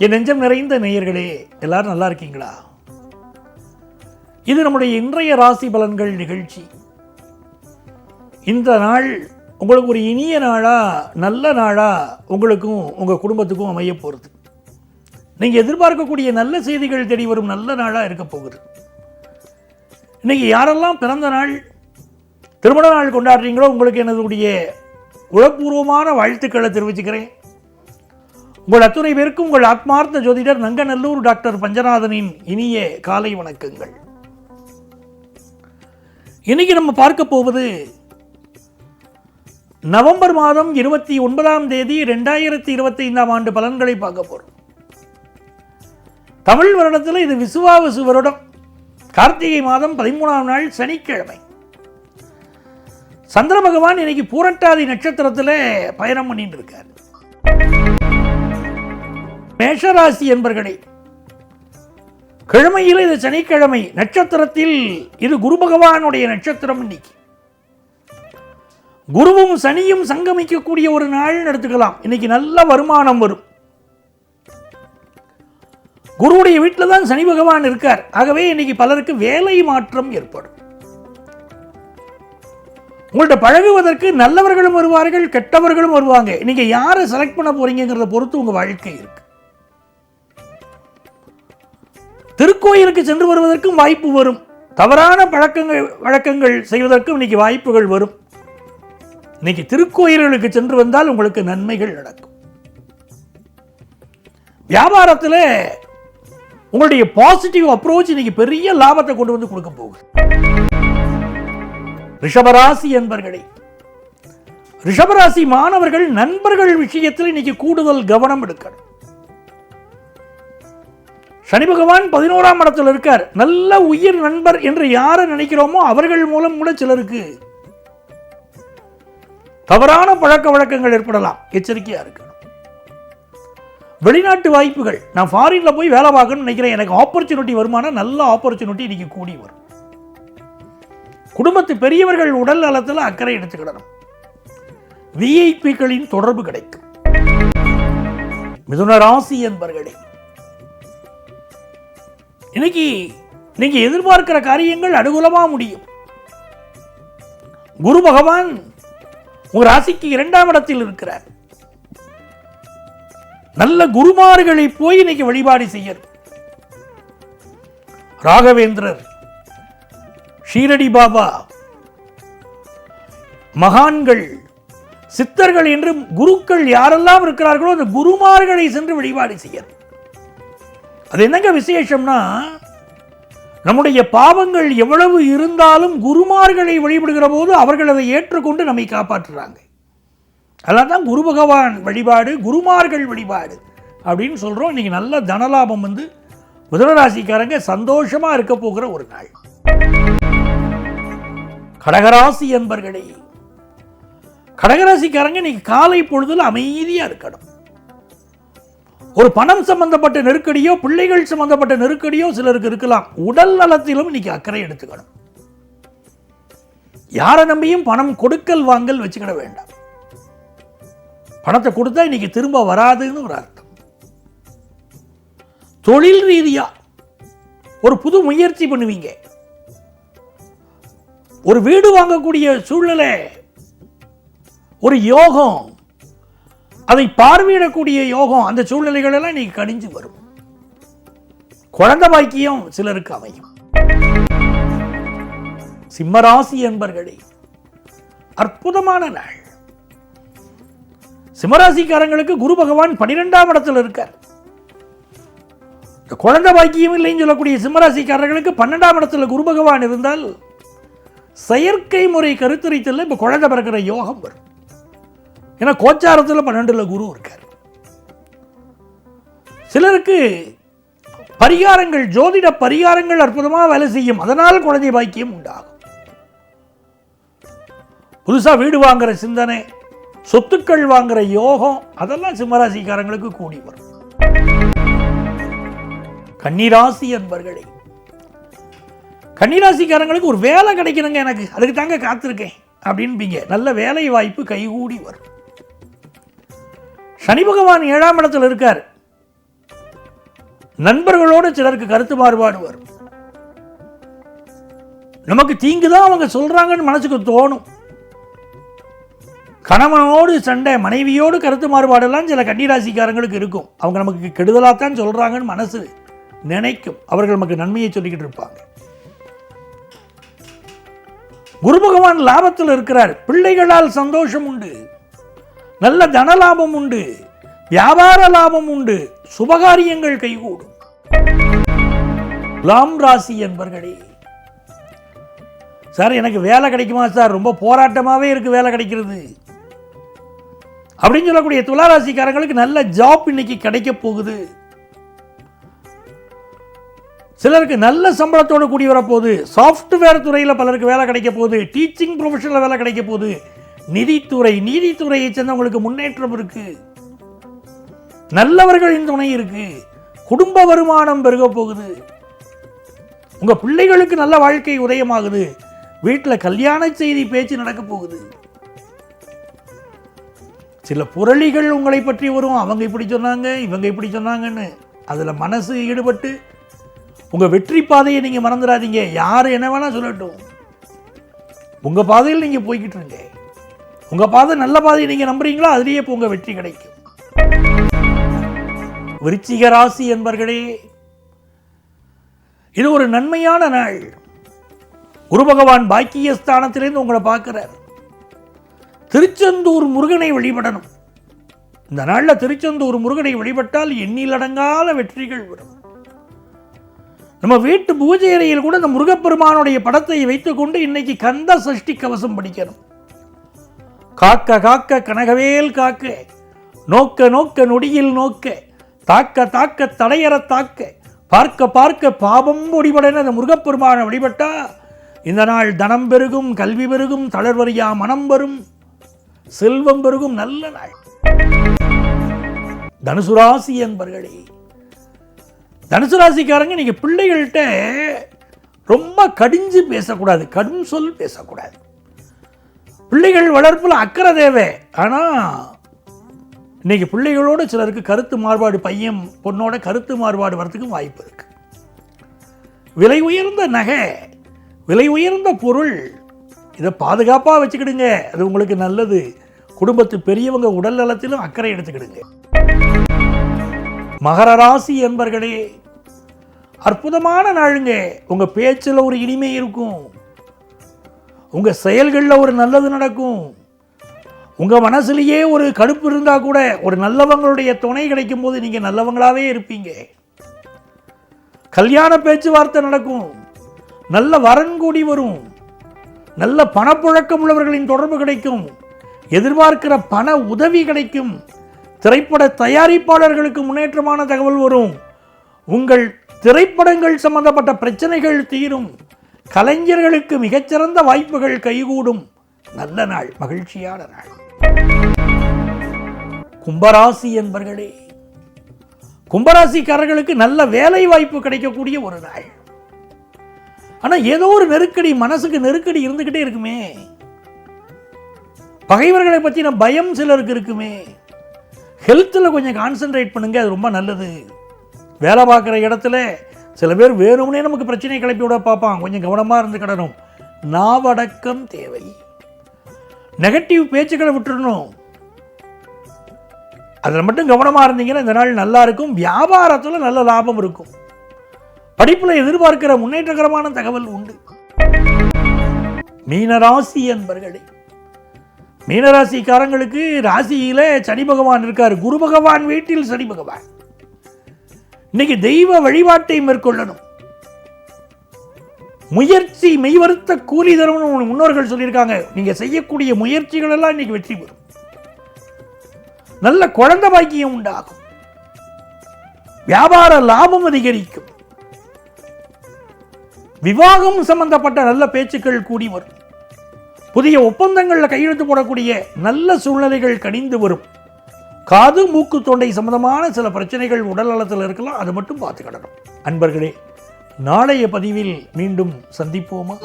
என் நெஞ்சம் நிறைந்த நேயர்களே, எல்லாரும் நல்லா இருக்கீங்களா? இது நம்முடைய இன்றைய ராசி பலன்கள் நிகழ்ச்சி. இந்த நாள் உங்களுக்கு ஒரு இனிய நாளா, நல்ல நாளா உங்களுக்கும் உங்கள் குடும்பத்துக்கும் அமைய போகிறது. நீங்கள் எதிர்பார்க்கக்கூடிய நல்ல செய்திகள் தேடி வரும் நல்ல நாளாக இருக்க போகுது. இன்னைக்கு யாரெல்லாம் பிறந்த நாள், திருமண நாள் கொண்டாடுறீங்களோ உங்களுக்கு எனதுடைய உளப்பூர்வமான வாழ்த்துக்களை தெரிவிச்சுக்கிறேன். உங்கள் அத்துணை பேருக்கும் உங்கள் ஆத்மார்த்த ஜோதிடர் நங்கநல்லூர் டாக்டர் பஞ்சநாதனின் இனிய காலை வணக்கங்கள். இன்னைக்கு நம்ம பார்க்க போவது நவம்பர் மாதம் 29ஆம் தேதி 2025ஆம் ஆண்டு பலன்களை பார்க்க போறோம். தமிழ் வருடத்தில் இது விசுவாவசு வருடம், கார்த்திகை மாதம் 13ஆம் நாள் சனிக்கிழமை. சந்திர பகவான் இன்னைக்கு பூரட்டாதி நட்சத்திரத்தில் பயணம் பண்ணிட்டு இருக்கார். மேஷராசி என்பர்களே, கிழமையில் இது சனிக்கிழமை, நட்சத்திரத்தில் இது குரு பகவானுடைய நட்சத்திரம். இன்னைக்கு குருவும் சனியும் சங்கமிக்கக்கூடிய ஒரு நாள் எடுத்துக்கலாம். இன்னைக்கு நல்ல வருமானம் வரும். குருவுடைய வீட்டில் தான் சனி பகவான் இருக்கார். ஆகவே இன்னைக்கு பலருக்கு வேலை மாற்றம் ஏற்படும். உங்கள்கிட்ட பழகுவதற்கு நல்லவர்களும் வருவார்கள், கெட்டவர்களும் வருவாங்க. இன்னைக்கு யாரை செலக்ட் பண்ண போறீங்கிறத பொறுத்து உங்க வாழ்க்கை இருக்கு. திருக்கோயிலுக்கு சென்று வருவதற்கும் வாய்ப்பு வரும். தவறான வழக்கங்கள் செய்வதற்கும் இன்னைக்கு வாய்ப்புகள் வரும். இன்னைக்கு திருக்கோயில்களுக்கு சென்று வந்தால் உங்களுக்கு நன்மைகள் நடக்கும். வியாபாரத்தில் உங்களுடைய பாசிட்டிவ் அப்ரோச் இன்னைக்கு பெரிய லாபத்தை கொண்டு வந்து கொடுக்க போகுது. ரிஷபராசி என்பர்களே, ரிஷபராசி மாணவர்கள் நண்பர்கள் விஷயத்தில் இன்னைக்கு கூடுதல் கவனம் எடுக்கணும். சனி பகவான் 11ஆம் இடத்தில் இருக்கார். நல்ல உயிர் நண்பர் என்று யாரை நினைக்கிறோமோ அவர்கள் மூலம் கூட சிலருக்கு தவறான பழக்க வழக்கங்கள் ஏற்படலாம். எச்சரிக்கையா இருக்கணும். வெளிநாட்டு வாய்ப்புகள், நான் ஃபாரின்ல போய் வேலை பார்க்கணும்னு நினைக்கிறேன், எனக்கு ஆப்பர்ச்சுனிட்டி வருமானா, நல்ல ஆப்பர்ச்சுனிட்டி இன்னைக்கு கூடி வரும். குடும்பத்து பெரியவர்கள் உடல் நலத்தில் அக்கறை எடுத்துக்கிடணும். விஐபிகளின் தொடர்பு கிடைக்கும். மிதுன ராசி என்பர்களே, இன்னைக்கு நீங்க எதிர்பார்க்கிற காரியங்கள் அனுகூலமா முடியும். குரு பகவான் உங்க ராசிக்கு 2ஆம் இடத்தில் இருக்கிறார். நல்ல குருமார்களை போய் இன்னைக்கு வழிபாடு செய்யணும். ராகவேந்திரர், ஷீரடி பாபா, மகான்கள், சித்தர்கள் என்று குருக்கள் யாரெல்லாம் இருக்கிறார்களோ அந்த குருமார்களை சென்று வழிபாடு செய்யணும். அது என்னங்க விசேஷம்னா, நம்முடைய பாவங்கள் எவ்வளவு இருந்தாலும் குருமார்களை வழிபடுகிற போது அவர்கள் அதை ஏற்றுக்கொண்டு நம்மை காப்பாற்றுறாங்க. அதெல்லாம் தான் குரு பகவான் வழிபாடு, குருமார்கள் வழிபாடு அப்படின்னு சொல்றோம். இன்னைக்கு நல்ல தனலாபம் வந்து மிதுனராசிக்காரங்க சந்தோஷமா இருக்க போகிற ஒரு நாள். கடகராசி என்பர்களே, கடகராசிக்காரங்க இன்னைக்கு காலை பொழுதுல அமைதியா இருக்கணும். ஒரு பணம் சம்பந்தப்பட்ட நெருக்கடியோ, பிள்ளைகள் சம்பந்தப்பட்ட நெருக்கடியோ சிலருக்கு இருக்கலாம். உடல் நலத்திலும் இன்னைக்கு அக்கறை எடுத்துக்கணும். யாரை நம்பியும் பணம் கொடுக்கல் வாங்கல் வச்சுக்கிட வேண்டாம். பணத்தை கொடுத்தா இன்னைக்கு திரும்ப வராதுன்னு ஒரு அர்த்தம். தொழில் ரீதியா ஒரு புது முயற்சி பண்ணுவீங்க. ஒரு வீடு வாங்கக்கூடிய சூழ்நிலை, ஒரு யோகம், அதை பார்வையிடக்கூடிய யோகம், அந்த சூழ்நிலைகள் எல்லாம் இன்னைக்கு கணிஞ்சு வரும். குழந்தை பாக்கியம் சிலருக்கு அமையும். சிம்மராசி என்பர்களே, அற்புதமான நாள். சிம்மராசிக்காரங்களுக்கு குரு பகவான் 12ஆம் இடத்தில் இருக்கார். குழந்தை பாக்கியம் இல்லைன்னு சொல்லக்கூடிய சிம்மராசிக்காரர்களுக்கு 12ஆம் இடத்துல குரு பகவான் இருந்தால் செயற்கை முறை கருத்தரித்தல் இப்ப குழந்தை பிறக்கிற யோகம் வரும். ஏன்னா கோச்சாரத்தில் 12ல் குரு இருக்கார். சிலருக்கு பரிகாரங்கள், ஜோதிட பரிகாரங்கள் அற்புதமாக வேலை செய்யும். அதனால் குழந்தை பாக்கியம் உண்டாகும். புதுசா வீடு வாங்குற சிந்தனை, சொத்துக்கள் வாங்குற யோகம், அதெல்லாம் சிம்மராசிக்காரங்களுக்கு கூடி வரும். கன்னிராசி என்பர்களே, கன்னிராசிக்காரங்களுக்கு ஒரு வேலை கிடைக்கணுங்க, எனக்கு அதுக்கு தாங்க காத்திருக்கேன் அப்படின்பீங்க. நல்ல வேலை வாய்ப்பு கைகூடி வரும். சனி பகவான் 7ஆம் இடத்தில் இருக்கார். நண்பர்களோடு சிலருக்கு கருத்து மாறுபாடு வரும். நமக்கு தீங்கு தான் அவங்க சொல்றாங்கன்னு மனசுக்கு தோணும். கணவனோடு சண்டை, மனைவியோடு கருத்து மாறுபாடெல்லாம் சில கன்னிராசிக்காரங்களுக்கு இருக்கும். அவங்க நமக்கு கெடுதலாத்தான் சொல்றாங்கன்னு மனசு நினைக்கும். அவர்கள் நமக்கு நன்மையை சொல்லிக்கிட்டு இருப்பாங்க. குரு பகவான் லாபத்தில் இருக்கிறார். பிள்ளைகளால் சந்தோஷம் உண்டு, நல்ல தன லாபம் உண்டு, வியாபார லாபம் உண்டு, சுபகாரியங்கள் கைகூடும். துலாம் ராசி என்பர்களே, சார் எனக்கு வேலை கிடைக்குமா சார், ரொம்ப போராட்டமாகவே இருக்கு வேலை கிடைக்கிறது அப்படின்னு சொல்லக்கூடிய துளாராசிக்காரங்களுக்கு நல்ல ஜாப் இன்னைக்கு கிடைக்க போகுது. சிலருக்கு நல்ல சம்பளத்தோடு கூடி வரப்போகுது. சாஃப்ட்வேர் துறையில் பலருக்கு வேலை கிடைக்க போகுது. டீச்சிங் ப்ரொஃபஷனில் வேலை கிடைக்க போகுது. நீதித்துறையை சேர்ந்தவங்களுக்கு முன்னேற்றம் இருக்கு. நல்லவர்களின் துணை இருக்கு. குடும்ப வருமானம் பெருக போகுது. உங்க பிள்ளைகளுக்கு நல்ல வாழ்க்கை உதயமாகுது. வீட்டில் கல்யாண செய்தி பேச்சு நடக்க போகுது. சில புரளிகள் உங்களை பற்றி வரும். அவங்க இப்படி சொன்னாங்க, இவங்க இப்படி சொன்னாங்கன்னு அதில் மனசு ஈடுபட்டு உங்கள் வெற்றி பாதையை நீங்கள் மறந்துடாதீங்க. யார் என்ன வேணால் சொல்லட்டும், உங்கள் பாதையில் நீங்கள் போய்கிட்டு இருங்க. உங்கள் பாதை நல்ல பாதையை நீங்கள் நம்புறீங்களோ அதுலேயே இப்போ உங்கள் வெற்றி கிடைக்கும். விருச்சிக ராசி என்பர்களே, இது ஒரு நன்மையான நாள். குரு பகவான் பாக்கியஸ்தானத்திலிருந்து உங்களை பார்க்கிறார். திருச்செந்தூர் முருகனை வழிபடணும். இந்த நாளில் திருச்செந்தூர் முருகனை வழிபட்டால் எண்ணிலடங்காத வெற்றிகள் வரும். நம்ம வீட்டு பூஜை அறையில் கூட இந்த முருகப்பெருமானுடைய படத்தை வைத்துக்கொண்டு இன்னைக்கு கந்த சஷ்டி கவசம் படிக்கணும். காக்க காக்க கனகவேல் காக்க, நோக்க நோக்க நொடியில் நோக்க, தாக்க தாக்க தடையற தாக்க, பார்க்க பார்க்க பாபம் ஒடிபடன அந்த முருகப்பெருமானை வழிபட்டா இந்த நாள் தனம் பெருகும், கல்வி பெருகும், தளர்வறியா மனம் வரும், செல்வம் பெருகும். நல்ல நாள். தனுசு ராசி என்பர்களே, தனுசு ராசிக்காரங்க நீங்க பிள்ளைகள்கிட்ட ரொம்ப கடிஞ்சு பேசக்கூடாது, கடும் சொல் பேசக்கூடாது. பிள்ளைகள் வளர்ப்புல அக்கறை தேவை. ஆனா இன்னைக்கு பிள்ளைகளோட சிலருக்கு கருத்து மாறுபாடு, பையன் பொண்ணோட கருத்து மாறுபாடு வரத்துக்கும் வாய்ப்பு இருக்கு. விலை உயர்ந்த நகை, விலை உயர்ந்த பொருள், இதை பாதுகாப்பாக வச்சுக்கிடுங்க. அது உங்களுக்கு நல்லது. குடும்பத்து பெரியவங்க உடல் நலத்திலும் அக்கறை எடுத்துக்கிடுங்க. மகர ராசி என்பர்களே, அற்புதமான நாளுங்க. உங்க பேச்சில் ஒரு இனிமை இருக்கும். உங்க செயல்களில் ஒரு நல்லது நடக்கும். உங்க மனசுலேயே ஒரு கடுப்பு இருந்தா கூட ஒரு நல்லவங்களுடைய துணை கிடைக்கும் போது நீங்க நல்லவங்களாவே இருப்பீங்க. கல்யாண பேச்சுவார்த்தை நடக்கும். நல்ல வரன் கூடி வரும். நல்ல பணப்புழக்கம் உள்ளவர்களின் தொடர்பு கிடைக்கும். எதிர்பார்க்கிற பண உதவி கிடைக்கும். திரைப்பட தயாரிப்பாளர்களுக்கு முன்னேற்றமான தகவல் வரும். உங்கள் திரைப்படங்கள் சம்பந்தப்பட்ட பிரச்சனைகள் தீரும். கலைஞர்களுக்கு மிகச்சிறந்த வாய்ப்புகள் கைகூடும். நல்ல நாள், மகிழ்ச்சியான நாள். கும்பராசி என்பர்களே, கும்பராசிக்காரர்களுக்கு நல்ல வேலை வாய்ப்பு கிடைக்கக்கூடிய ஒரு நாள். ஆனா ஏதோ ஒரு நெருக்கடி, மனசுக்கு நெருக்கடி இருந்துகிட்டே இருக்குமே. பகைவர்களை பற்றின பயம் சிலருக்கு இருக்குமே. ஹெல்த்தில் கொஞ்சம் கான்சென்ட்ரேட் பண்ணுங்க, அது ரொம்ப நல்லது. வேலை பார்க்குற இடத்துல சில பேர் வேணும்னே நமக்கு பிரச்சனையை கிளப்பி விட பார்ப்பான். கொஞ்சம் கவனமாக இருந்துக்கிடணும். நாவடக்கம் தேவை. நெகட்டிவ் பேச்சுக்களை விட்டுடணும். அதில் மட்டும் கவனமாக இருந்தீங்கன்னா இந்த நாள் நல்லா இருக்கும். வியாபாரத்தில் நல்ல லாபம் இருக்கும். படிப்பில் எதிர்பார்க்கிற முன்னேற்றகரமான தகவல் உண்டு. மீனராசி என்பர்களே, மீனராசிக்காரங்களுக்கு ராசியில சனி பகவான் இருக்கார். குரு பகவான் வீட்டில் சனி பகவான். இன்னைக்கு தெய்வ வழிபாட்டை மேற்கொள்ளணும். முயற்சி மெய்வருத்த கூலி தரும் முன்னோர்கள் சொல்லியிருக்காங்க. நீங்க செய்யக்கூடிய முயற்சிகள் எல்லாம் இன்னைக்கு வெற்றி பெறும். நல்ல குழந்தை பாக்கியம் உண்டாகும். வியாபார லாபம் அதிகரிக்கும். விவாகம் சம்பந்தப்பட்ட நல்ல பேச்சுக்கள் கூடி வரும். புதிய ஒப்பந்தங்களில் கையெழுத்து போடக்கூடிய நல்ல சூழ்நிலைகள் கனிந்து வரும். காது மூக்கு தொண்டை சம்பந்தமான சில பிரச்சனைகள் உடல் நலத்தில் இருக்கலாம். அது மட்டும் பார்த்துக்கிடணும். அன்பர்களே, நாளைய பதிவில் மீண்டும் சந்திப்போமா?